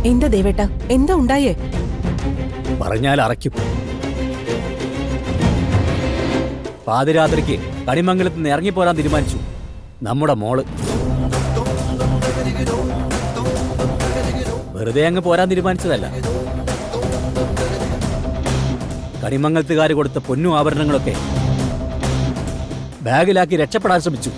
എന്താ ദേവേട്ട, എന്താ ഉണ്ടായേ? പറഞ്ഞാൽ അറയ്ക്കും. പാതിരാത്രിക്ക് കണിമംഗലത്ത് നിന്ന് ഇറങ്ങിപ്പോരാൻ തീരുമാനിച്ചു നമ്മുടെ മോള്. വെറുതെ അങ്ങ് പോരാൻ തീരുമാനിച്ചതല്ല. കണിമംഗലത്തുകാർ കൊടുത്ത പൊന്നും ആഭരണങ്ങളൊക്കെ ബാഗിലാക്കി രക്ഷപ്പെടാൻ ശ്രമിച്ചു.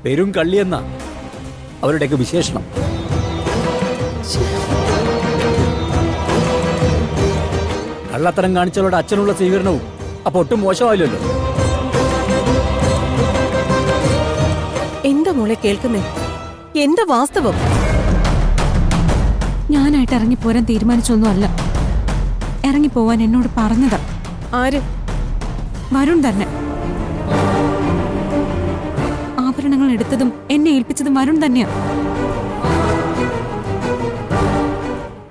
പെരും കള്ളിയെന്ന അവരുടെയൊക്കെ വിശേഷണം. കള്ളത്തരം കാണിച്ചവരുടെ അച്ഛനുള്ള സ്വീകരണവും അപ്പൊ ഒട്ടും മോശമായില്ലല്ലോ. എന്താ മോളെ കേൾക്കുന്നേ? എന്താ വാസ്തവം? ഞാനായിട്ട് ഇറങ്ങിപ്പോരാൻ തീരുമാനിച്ചൊന്നും അല്ല. ഇറങ്ങിപ്പോവാൻ എന്നോട് പറഞ്ഞതാ. ആര്? വരുൺ തന്നെ. ആഭരണങ്ങൾ എടുത്തതും എന്നെ ഏൽപ്പിച്ചതും വരുൺ തന്നെയാ.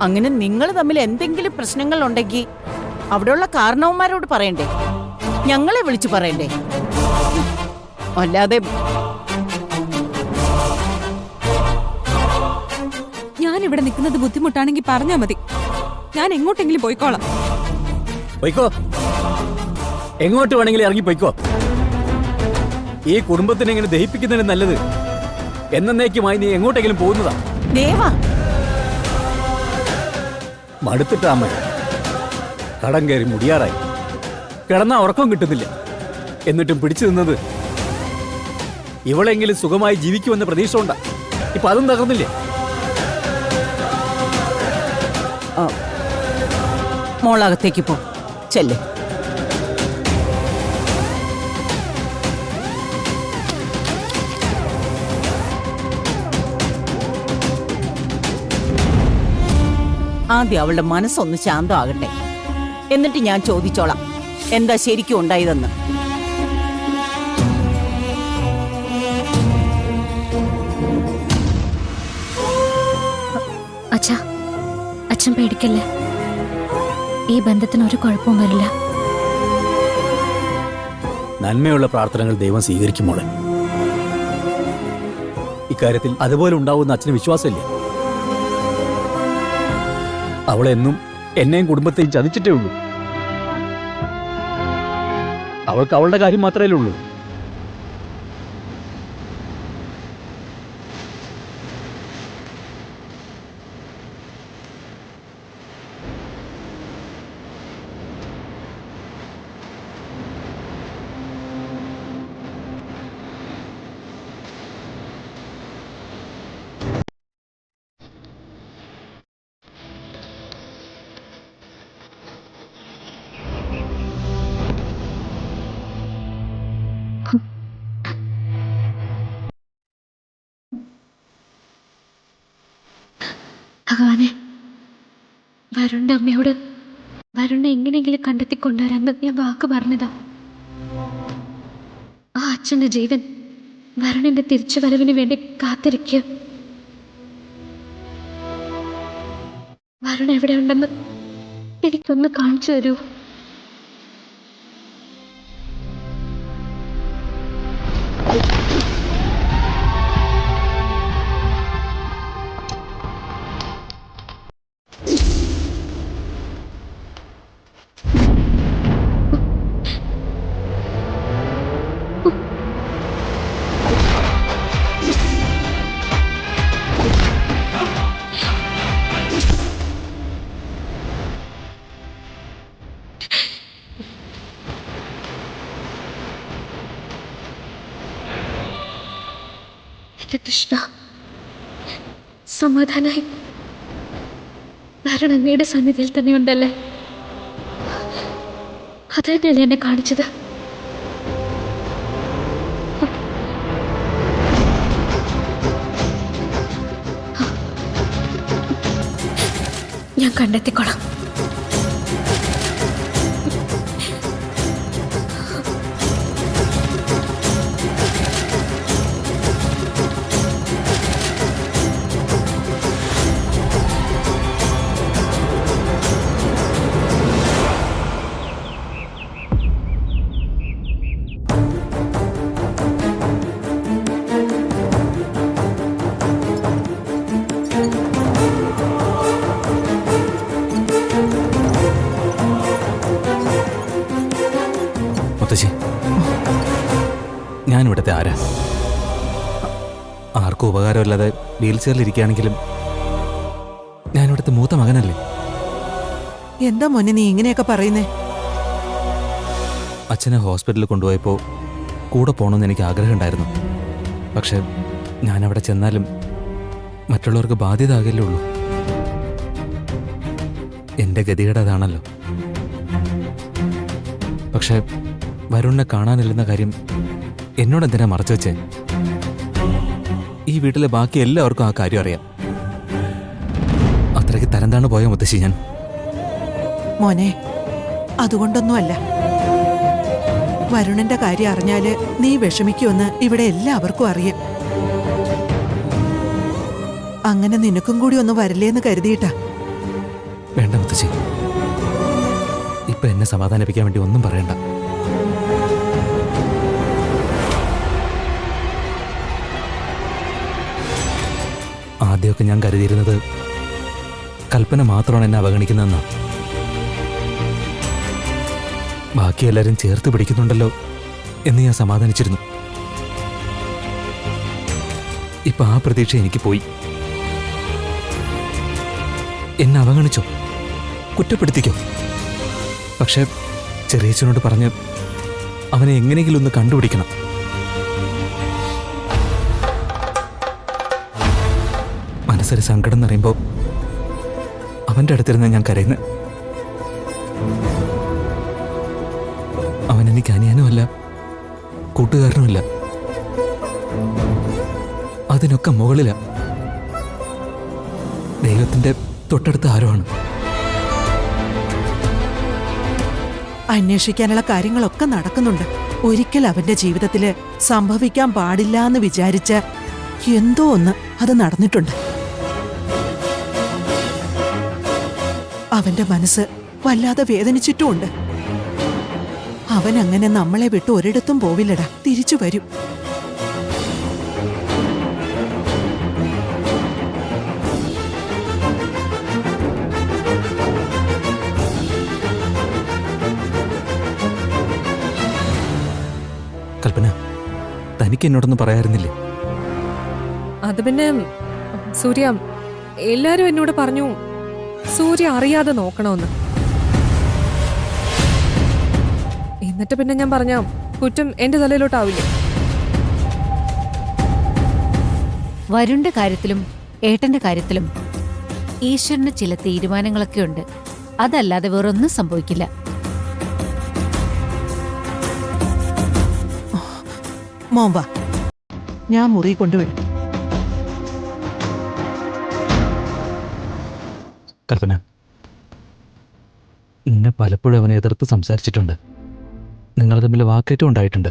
അങ്ങനെ നിങ്ങൾ തമ്മിൽ എന്തെങ്കിലും പ്രശ്നങ്ങൾ ഉണ്ടെങ്കിൽ അവിടെയുള്ള കാരണവന്മാരോട് പറയണ്ടേ? ഞങ്ങളെ വിളിച്ചു പറയണ്ടേ? അല്ലാതെ ഞാൻ ഇവിടെ നിൽക്കുന്നത് ബുദ്ധിമുട്ടാണെങ്കിൽ പറഞ്ഞാ മതി. ഞാൻ എങ്ങോട്ടെങ്കിലും പോയിക്കോളാം. പോയിക്കോ, എങ്ങോട്ട് വേണമെങ്കിലും ഇറങ്ങി പോയിക്കോ. ഈ കുടുംബത്തിനെ ഇങ്ങനെ ദഹിപ്പിക്കുന്നതിന് നല്ലത് എന്നേക്കുമായി നീ എങ്ങോട്ടെങ്കിലും പോകുന്നതാ. ദേവാ, മടുത്തിട്ട അമ്മ കടം കയറി മുടിയാറായി. കിടന്ന ഉറക്കം കിട്ടുന്നില്ല. എന്നിട്ടും പിടിച്ചു നിന്നത് ഇവളെങ്കിലും സുഖമായി ജീവിക്കുമെന്ന പ്രതീക്ഷ കൊണ്ടാ. ഇപ്പൊ അതും തകർന്നില്ലേ? മോളകത്തേക്ക് പോ, ചെല്ലേ. ആദ്യം അവളുടെ മനസ്സൊന്ന് ശാന്തമാകട്ടെ, എന്നിട്ട് ഞാൻ ചോദിച്ചോളാം എന്താ ശരിക്കും ഉണ്ടായതെന്ന്. അച്ഛാ, അച്ഛൻ പേടിക്കല്ലേ. ഈ ബന്ധത്തിന് ഒരു കുഴപ്പവും വരില്ല. നന്മയുള്ള പ്രാർത്ഥനകൾ ദൈവം സ്വീകരിക്കും മോളെ. ഇക്കാര്യത്തിൽ അതുപോലെ ഉണ്ടാവുന്ന അച്ഛന് വിശ്വാസമില്ലേ? അവളെന്നും എന്നെയും കുടുംബത്തെയും ചതിച്ചിട്ടേ ഉള്ളൂ. അവൾക്ക് അവളുടെ കാര്യം മാത്രമേ ഉള്ളൂ. ഭഗവാനെ, വരുണിന്റെ അമ്മയോട് വരുണിനെ എങ്ങനെയെങ്കിലും കണ്ടെത്തി കൊണ്ടുവരാന്ന് ഞാൻ വാക്ക് പറഞ്ഞതാ. ആ അച്ഛൻ്റെ ജീവൻ വരുണിന്റെ തിരിച്ചു വരവിന് വേണ്ടി കാത്തിരിക്കുക. വരുൺ എവിടെ ഉണ്ടെന്ന് എനിക്കൊന്ന് കാണിച്ചു തരൂ. കൃഷ്ണ, സമാധാനായി. വരുൺ അങ്ങയുടെ സന്നിധിയിൽ തന്നെ ഉണ്ടല്ലേ? അത് തന്നെയല്ലേ എന്നെ കാണിച്ചത്. ഞാൻ കണ്ടെത്തിക്കോളാം. ഞാനിവിടുത്തെ ആരാ? ആർക്കും ഉപകാരമില്ലാതെ വീൽ ചെയറിലിരിക്കുകയാണെങ്കിലും ഞാനിവിടുത്തെ മൂത്ത മകനല്ലേ? എന്താ മോനെ നീ ഇങ്ങനെയൊക്കെ പറയുന്നേ? അച്ഛനെ ഹോസ്പിറ്റലിൽ കൊണ്ടുപോയപ്പോൾ കൂടെ പോകണമെന്ന് എനിക്ക് ആഗ്രഹമുണ്ടായിരുന്നു. പക്ഷെ ഞാനവിടെ ചെന്നാലും മറ്റുള്ളവർക്ക് ബാധ്യത ആകല്ലേ ഉള്ളൂ. എൻ്റെ ഗതികേട് അതാണല്ലോ. പക്ഷെ വരുണിനെ കാണാനില്ലെന്ന കാര്യം എന്നോടെന്തിനാ മറച്ചു വെച്ചേ? ഈ വീട്ടിലെ ബാക്കി എല്ലാവർക്കും ആ കാര്യം അറിയാം. അത്രയ്ക്ക് തരംതാണ് പോയ മുത്തശ്ശി ഞാൻ. മോനെ, അതുകൊണ്ടൊന്നുമല്ല. വരുണിന്റെ കാര്യം അറിഞ്ഞാല് നീ വിഷമിക്കുമെന്ന് ഇവിടെ എല്ലാവർക്കും അറിയാം. അങ്ങനെ നിനക്കും കൂടി ഒന്നും വരില്ലേന്ന് കരുതിയിട്ടാ. വേണ്ട മുത്തശ്ശി, ഇപ്പൊ എന്നെ സമാധാനിപ്പിക്കാൻ വേണ്ടി ഒന്നും പറയണ്ട. ആദ്യമൊക്കെ ഞാൻ കരുതിയിരുന്നത് കൽപ്പന മാത്രമാണ് എന്നെ അവഗണിക്കുന്നതെന്നാ. ബാക്കി എല്ലാവരും ചേർത്ത് പിടിക്കുന്നുണ്ടല്ലോ എന്ന് ഞാൻ സമാധാനിച്ചിരുന്നു. ഇപ്പൊ ആ പ്രതീക്ഷ എനിക്ക് പോയി. എന്നെ അവഗണിച്ചോ, കുറ്റപ്പെടുത്തിക്കോ, പക്ഷെ ചെറിയച്ഛനോട് പറഞ്ഞ് അവനെ എങ്ങനെയെങ്കിലും ഒന്ന് കണ്ടുപിടിക്കണം. മനസ്സിൽ സങ്കടം നിറയുമ്പോൾ അവൻ്റെ അടുത്തിരുന്ന് ഞാൻ കരയുന്നത്. അവൻ എനിക്ക് അനിയനുമല്ല, കൂട്ടുകാരനുമല്ല, അതിനൊക്കെ മുകളില ദൈവത്തിന്റെ തൊട്ടടുത്ത ആരുമാണ്. അന്വേഷിക്കാനുള്ള കാര്യങ്ങളൊക്കെ നടക്കുന്നുണ്ട്. ഒരിക്കൽ അവന്റെ ജീവിതത്തില് സംഭവിക്കാൻ പാടില്ല എന്ന് വിചാരിച്ച എന്തോ ഒന്ന് അത് നടന്നിട്ടുണ്ട്. അവന്റെ മനസ്സ് വല്ലാതെ വേദനിച്ചിട്ടുമുണ്ട്. അവൻ അങ്ങനെ നമ്മളെ വിട്ട് ഒരിടത്തും പോവില്ലടാ, തിരിച്ചു വരും. കൽപ്പന, തനിക്ക് എന്നോടൊന്നും പറയാറുന്നില്ലേ? അത് പിന്നെ സൂര്യ, എല്ലാരും എന്നോട് പറഞ്ഞു സൂര്യ അറിയാതെ നോക്കണമെന്ന്. എന്നിട്ട് പിന്നെ ഞാൻ പറഞ്ഞ കുറ്റം എന്റെ തലയിലോട്ടാവില്ലേ? വരുണിന്റെ കാര്യത്തിലും ഏട്ടന്റെ കാര്യത്തിലും ഈശ്വരന് ചില തീരുമാനങ്ങളൊക്കെ ഉണ്ട്. അതല്ലാതെ വേറൊന്നും സംഭവിക്കില്ല. മോൻ വാ, ഞാൻ മുറി കൊണ്ടുവരും. കൽപ്പന, എന്നെ പലപ്പോഴും അവനെ എതിർത്ത് സംസാരിച്ചിട്ടുണ്ട്. നിങ്ങൾ തമ്മിൽ വാക്കേറ്റം ഉണ്ടായിട്ടുണ്ട്.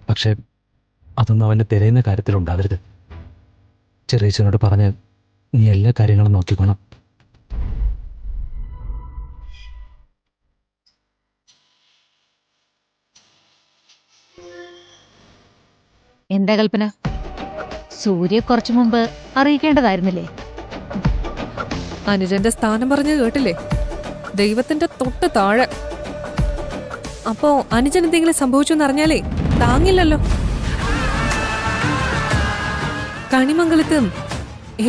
പക്ഷെ അതൊന്നും അവൻ്റെ തിരയുന്ന കാര്യത്തിലുണ്ടാവരുത്. ചെറിയച്ഛനോട് പറഞ്ഞ് നീ എല്ലാ കാര്യങ്ങളും നോക്കിക്കോണം. എന്താ കൽപ്പന, സൂര്യ കുറച്ചു മുമ്പ് അറിയിക്കേണ്ടതായിരുന്നില്ലേ? അനുജന്റെ സ്ഥാനം പറഞ്ഞ് കേട്ടില്ലേ? ദൈവത്തിന്റെ തൊട്ട് താഴെ. അപ്പോ അനുജൻ എന്തെങ്കിലും സംഭവിച്ചു എന്നറിഞ്ഞാലേ താങ്ങില്ലല്ലോ. കണിമംഗലത്തും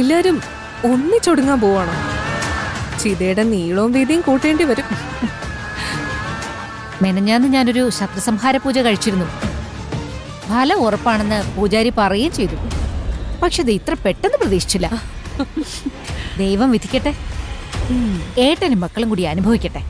എല്ലാരും ഒന്നിച്ചൊടുങ്ങാൻ പോവാണോ? ചിതയുടെ നീളവും വീതിയും കൂട്ടേണ്ടി വരും. മെനഞ്ഞാന്ന് ഞാനൊരു ശത്രുസംഹാര പൂജ കഴിച്ചിരുന്നു. ഫലം ഉറപ്പാണെന്ന് പൂജാരി പറയുകയും ചെയ്തു. പക്ഷെ ഇത് ഇത്ര പെട്ടെന്ന് പ്രതീക്ഷിച്ചില്ല. ദൈവം വിധിക്കട്ടെ, ഏട്ടനും മക്കളും കൂടി അനുഭവിക്കട്ടെ.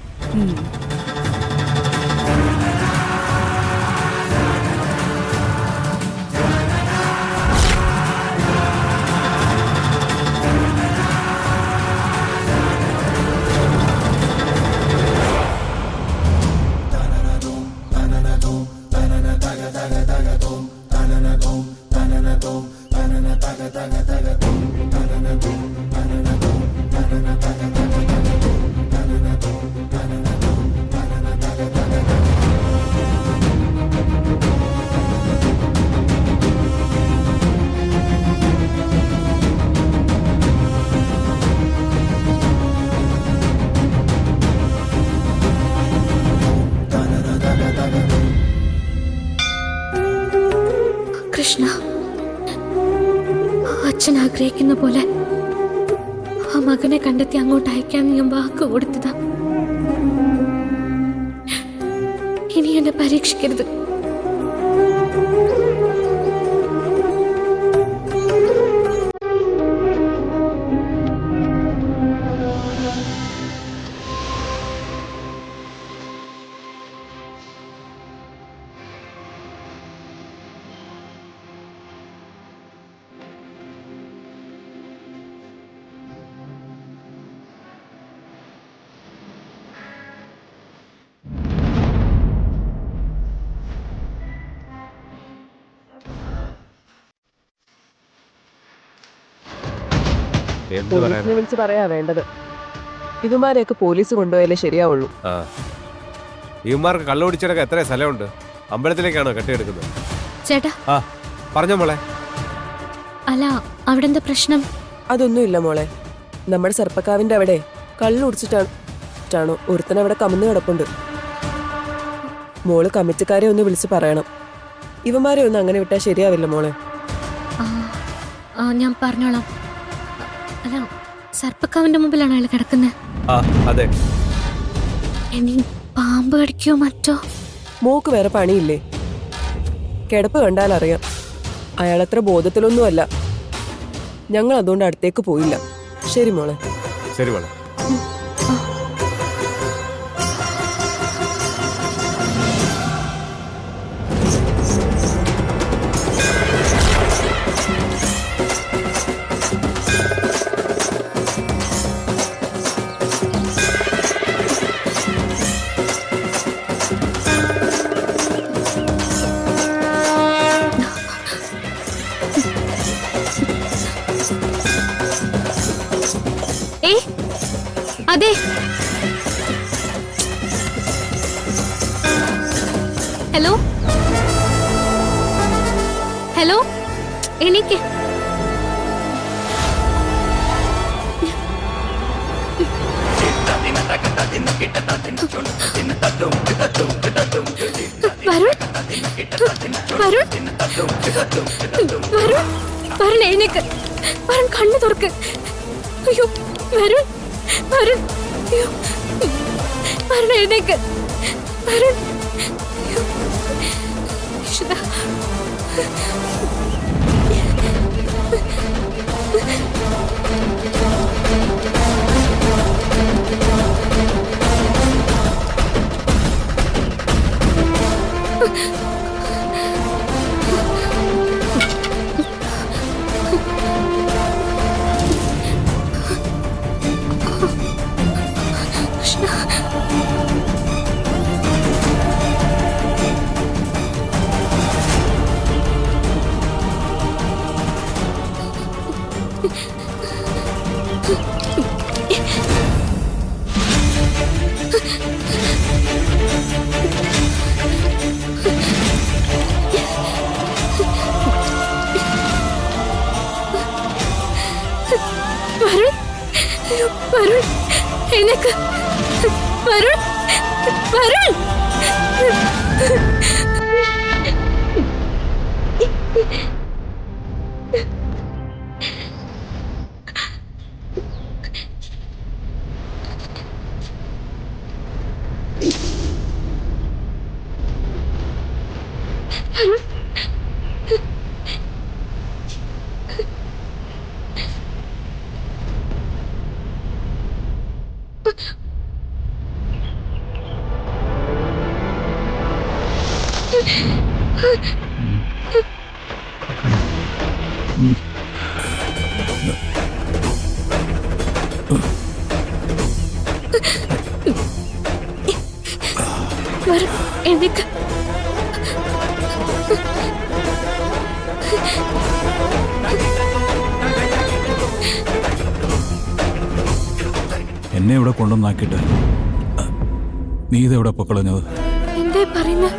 കൃഷ്ണ, അച്ഛൻ ആഗ്രഹിക്കുന്ന പോലെ ആ മകനെ കണ്ടെത്തി അങ്ങോട്ട് അയക്കാമെന്ന് ഞാൻ വാക്ക് കൊടുത്തതാ. ഇനി എന്നെ പരീക്ഷിക്കരുത്. പോലീസിനെ വിളിച്ച് പറയാ വേണ്ടത്. ഇവന്മാരെയൊക്കെ പോലീസ് കൊണ്ടുപോയാലേ ശരിയാവുള്ളൂ. ഇവന്മാർക്ക് കള്ളുപിടിച്ചെടുക്കാൻ എത്ര സ്ഥലമുണ്ട്? അമ്പലത്തിലേക്കാണോ കെട്ടിയെടുക്കുന്നത്? ചേട്ടാ, പറഞ്ഞോ മോളെ. അല്ല, അവിടെ എന്താ പ്രശ്നം? അതൊന്നുമില്ല മോളെ. നമ്മുടെ സർപ്പക്കാവിന്റെ അവിടെ കള്ളു കുടിച്ചിട്ടാണോ ഒരുത്തനവിടെ കമന്ന് കിടപ്പുണ്ട്. മോള് കമ്മിറ്റിക്കാരെ ഒന്ന് വിളിച്ച് പറയണം. ഇവന്മാരെ ഒന്നും അങ്ങനെ വിട്ടാൽ ശരിയാവില്ല മോളെ. ഞാൻ പറഞ്ഞോളാം. അല്ല, സർപ്പക്കാവിന്റെ മുമ്പിലാണോ അയാൾ കിടക്കുന്നത്? അതെ. ഇനി പാമ്പ് കടിക്കോ മറ്റോ? മോക്ക് വേറെ പണിയില്ലേ? കിടപ്പ് കണ്ടാൽ അറിയാം. അയാളത്ര ബോധത്തിലൊന്നുമല്ല. ഞങ്ങൾ അതുകൊണ്ട് അടുത്തേക്ക് പോയില്ല. ശരി മോളെ. ശരി മോളെ. അതെ, ഹലോ ഹലോ, എനിക്ക് വരുൺ, വരുൺ, വരുൺ, വരുൺ എഴുന്നേക്ക്. വരുൺ കണ്ണു തുറക്ക്. അയ്യോ വരുൺ, വരുൺ, അയ്യോ വരുൺ എഴുന്നേക്ക്. വരുൺ, അയ്യോ ഈശ്വരാ. വരുൺ എഴുന്നേക്ക്. വരുൺ, വരുൺ. വരുൺ എഴുന്നേക്ക്. എന്നെ ഇവിടെ കൊണ്ടുവന്നാക്കിയിട്ട് നീ ഇതെവിടെ പൊക്കളഞ്ഞത്? എന്താ പറയുന്നത്?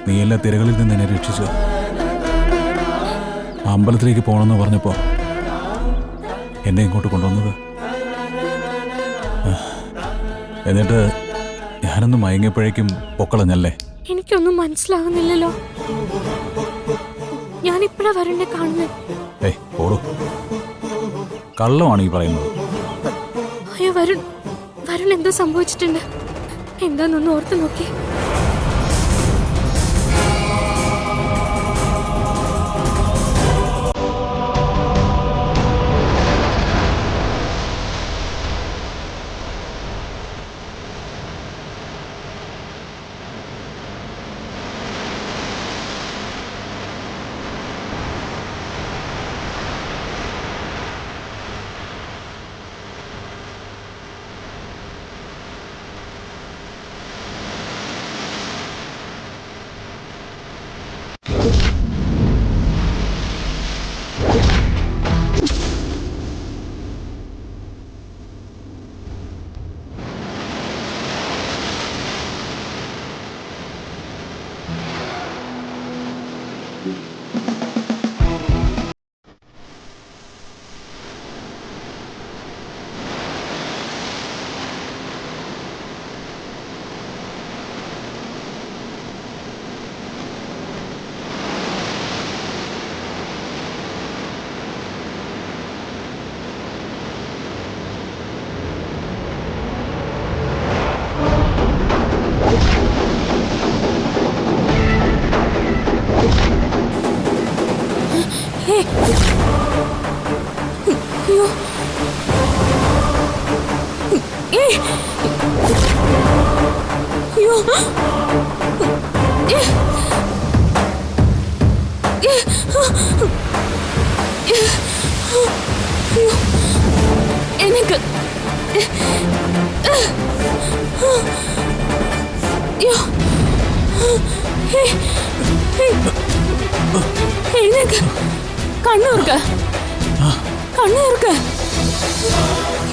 നീ എല്ലാ തിരകളിൽ നിന്ന് എന്നെ രക്ഷിച്ചു. അമ്പലത്തിലേക്ക് പോകണമെന്ന് പറഞ്ഞപ്പോ എന്നെ ഇങ്ങോട്ട് കൊണ്ടുവന്നത്. എന്നിട്ട് ഞാനൊന്ന് മയങ്ങിയപ്പോഴേക്കും പൊക്കളഞ്ഞല്ലേ? എനിക്കൊന്നും മനസ്സിലാകുന്നില്ലല്ലോ. ഞാനിപ്പോഴാ വരുണ്ണെ കാണുന്നത്. ഏയ് ഓടോ, കള്ളമാണ് ഈ പറയുന്നത്. അയ്യോ വരുൺ എന്തോ സംഭവിച്ചിട്ടുണ്ട്. എന്താന്നൊന്ന് ഓർത്ത് നോക്കി. അയ്യോ അയ്യോ എനിക്ക് എഴുന്നേക്ക്. കണ്ണൂർക്ക്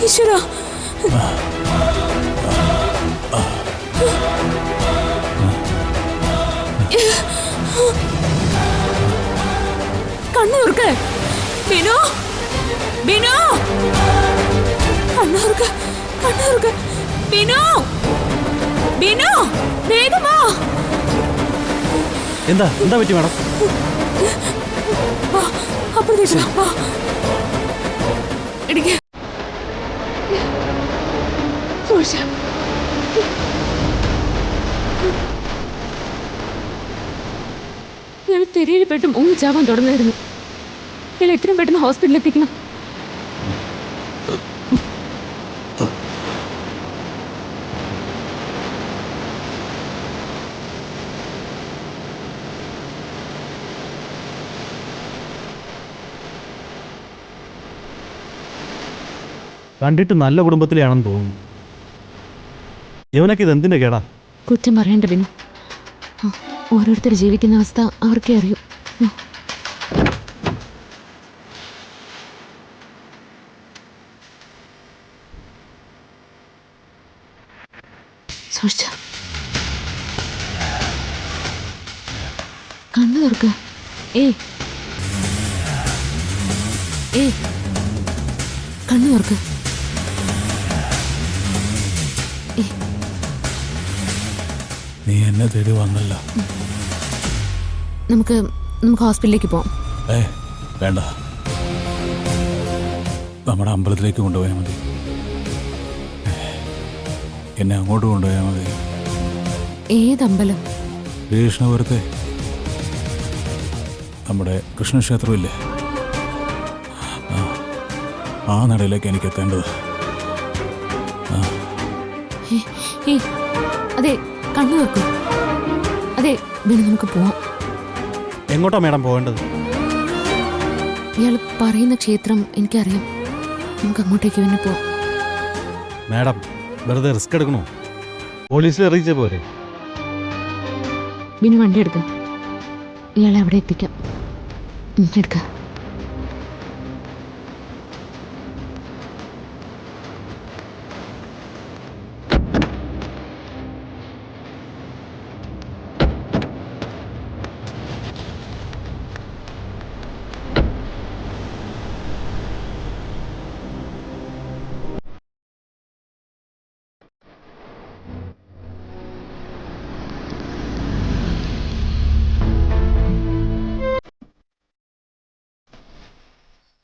ഈശ്വര. കണ്ണൂർക്ക് ബിനു കണ്ണൂർക്ക് ബിനു വേഗമാ. എന്താ പറ്റി മാഡം? അപ്പുറത്തേക്ക് വാ. ഇടിക്ക്. ഞാൻ തിരയിൽ പെട്ട് മുങ്ങിച്ചാവാൻ തുടങ്ങായിരുന്നു. ഞാൻ എത്രയും പെട്ടെന്ന് ഹോസ്പിറ്റലിൽ എത്തിക്കണം. കണ്ടിട്ട് നല്ല കുടുംബത്തിലാണെന്ന് തോന്നുന്നു. ഇവനൊക്കെ ഇത് എന്തിന്റെ കേടാ? കുറ്റം പറയണ്ട ബിനു. ഓരോരുത്തർ ജീവിക്കുന്ന അവസ്ഥ അവർക്കേ അറിയൂ. കണ്ണു തുറക്ക. കണ്ണു തുറക്ക. നീ എന്നെ തേടി വന്നല്ല. നമുക്ക് ഹോസ്പിറ്റലിലേക്ക് പോവാം. വേണ്ട, നമ്മുടെ അമ്പലത്തിലേക്ക് കൊണ്ടുപോയാൽ മതി. എന്നെ അങ്ങോട്ട് കൊണ്ടുപോയാൽ മതി. ഏതമ്പലം? കൃഷ്ണപുരത്തെ നമ്മുടെ കൃഷ്ണക്ഷേത്രമില്ലേ, ആ നടയിലേക്ക് എനിക്ക് എത്തേണ്ടത്. അതെ, കണ്ണു വെക്കൂ. അതെ ബിനു, നമുക്ക് പോവാം. എങ്ങോട്ടാ മേഡം പോകേണ്ടത്? ഇയാൾ പറയുന്ന ക്ഷേത്രം എനിക്കറിയാം. നമുക്ക് അങ്ങോട്ടേക്ക് തന്നെ പോവാം. മാഡം വെറുതെ റിസ്ക് എടുക്കണോ? പോലീസിൽ അറിയിച്ച പോരെ? ബിനു വണ്ടി എടുക്കാം. ഇയാളെ അവിടെ എത്തിക്കാം. എടുക്കാം.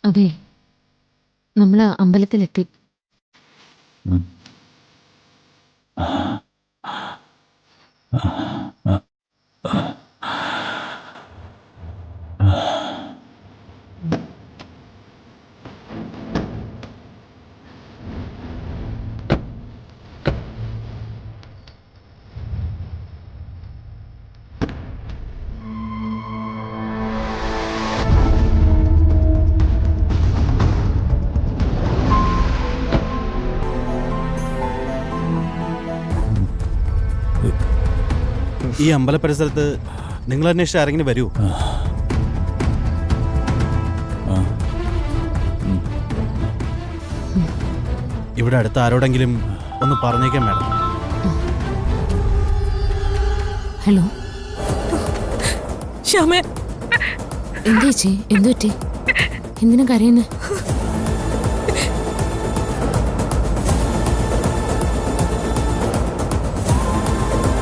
അതെ, നമ്മള് അമ്പലത്തിലെത്തി. ഈ അമ്പല പരിസരത്ത് നിങ്ങൾ അന്വേഷിച്ച് ആരെങ്കിലും വരൂ? ഇവിടെ അടുത്ത് ആരോടെങ്കിലും ഒന്ന് പറഞ്ഞേക്കാം മാഡം. ഹലോ, ശ്യാമേ, എന്താ ചേച്ചി? എന്തു പറ്റി? എന്തിനാ കരയുന്നേ?